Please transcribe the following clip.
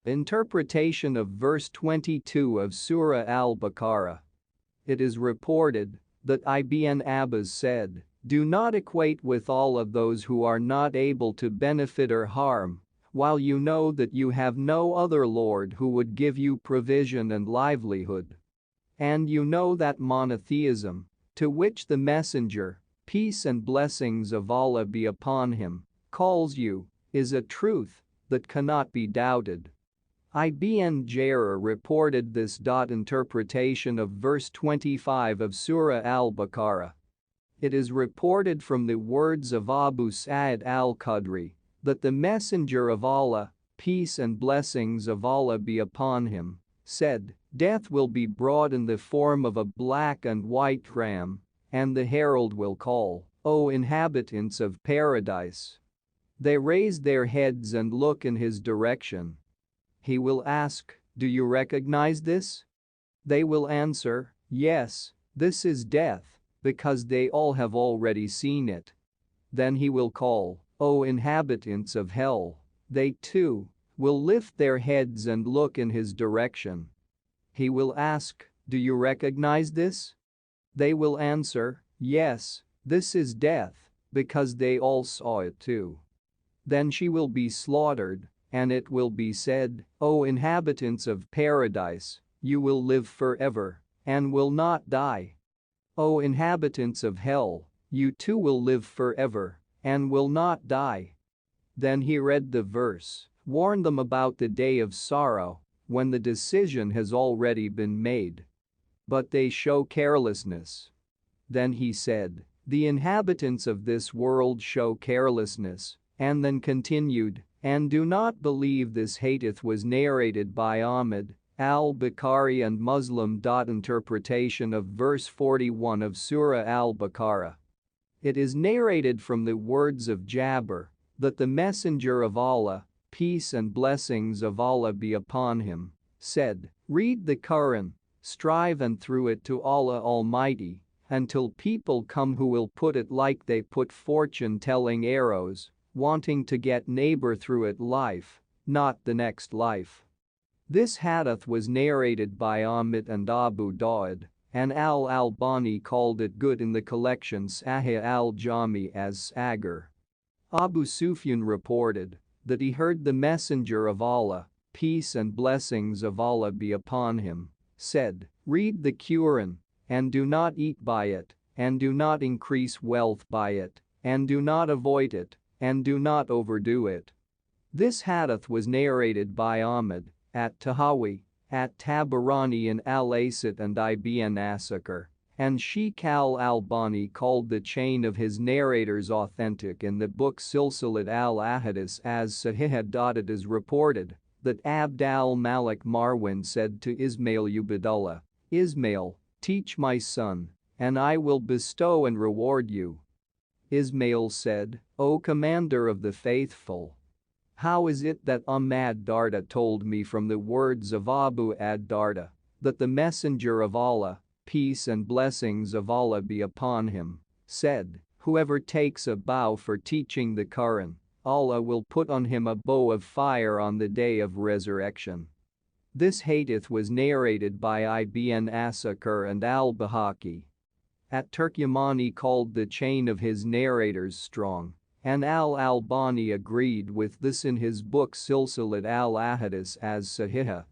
Interpretation of verse 22 of Surah Al-Baqarah. It is reported that Ibn Abbas said, "Do not equate with all of those who are not able to benefit or harm, while you know that you have no other Lord who would give you provision and livelihood. And you know that monotheism, to which the Messenger, peace and blessings of Allah be upon him, calls you, is a truth that cannot be doubted." Ibn Jarir reported this. Interpretation of verse 25 of Surah Al-Baqarah. It is reported from the words of Abu Sa'id al-Khudri that the Messenger of Allah, peace and blessings of Allah be upon him, said, "Death will be brought in the form of a black and white ram, and the herald will call, 'O inhabitants of paradise.' They raise their heads and look in his direction. He will ask, 'Do you recognize this?' They will answer, 'Yes, this is death,' because they all have already seen it. Then he will call, 'O inhabitants of hell.' They too will lift their heads and look in his direction. He will ask, 'Do you recognize this?' They will answer, 'Yes, this is death,' because they all saw it too. Then she will be slaughtered, and it will be said, 'O inhabitants of paradise, you will live forever and will not die. O inhabitants of hell, you too will live forever and will not die.'" Then he read the verse, "Warn them about the day of sorrow, when the decision has already been made. But they show carelessness." Then he said, "The inhabitants of this world show carelessness," and then continued, "And do not believe this." Hadith was narrated by Ahmad, Al-Bukhari and Muslim. Interpretation of verse 41 of Surah Al-Baqarah. It is narrated from the words of Jabir that the Messenger of Allah, peace and blessings of Allah be upon him, said, "Read the Koran, strive and through it to Allah Almighty, until people come who will put it like they put fortune-telling arrows, wanting to get neighbor through it life, not the next life." This hadith was narrated by Ahmad and Abu Dawud, and Al-Albani called it good in the collection Sahih al-Jami as Sagar. Abu Sufyan reported that he heard the Messenger of Allah, peace and blessings of Allah be upon him, said, "Read the Quran, and do not eat by it, and do not increase wealth by it, and do not avoid it, and do not overdo it." This hadith was narrated by Ahmad, at-Tahawi, at-Tabarani in Al-Asat and Ibn Asakir, and Sheikh Al-Albani called the chain of his narrators authentic in the book Silsilat al-Ahadith as Sahih. It is reported that Abd al-Malik Marwan said to Ismail Ubadullah, "Ismail, teach my son, and I will bestow and reward you." Ismail said, "O Commander of the Faithful, how is it that Darda told me from the words of Abu ad-Darda that the Messenger of Allah, peace and blessings of Allah be upon him, said, 'Whoever takes a vow for teaching the Quran, Allah will put on him a bow of fire on the day of resurrection.'" This hadith was narrated by Ibn Asakir and al-Bahaqi. At-Turkmani called the chain of his narrators strong, and Al-Albani agreed with this in his book Silsilat al-Ahadith as Sahih.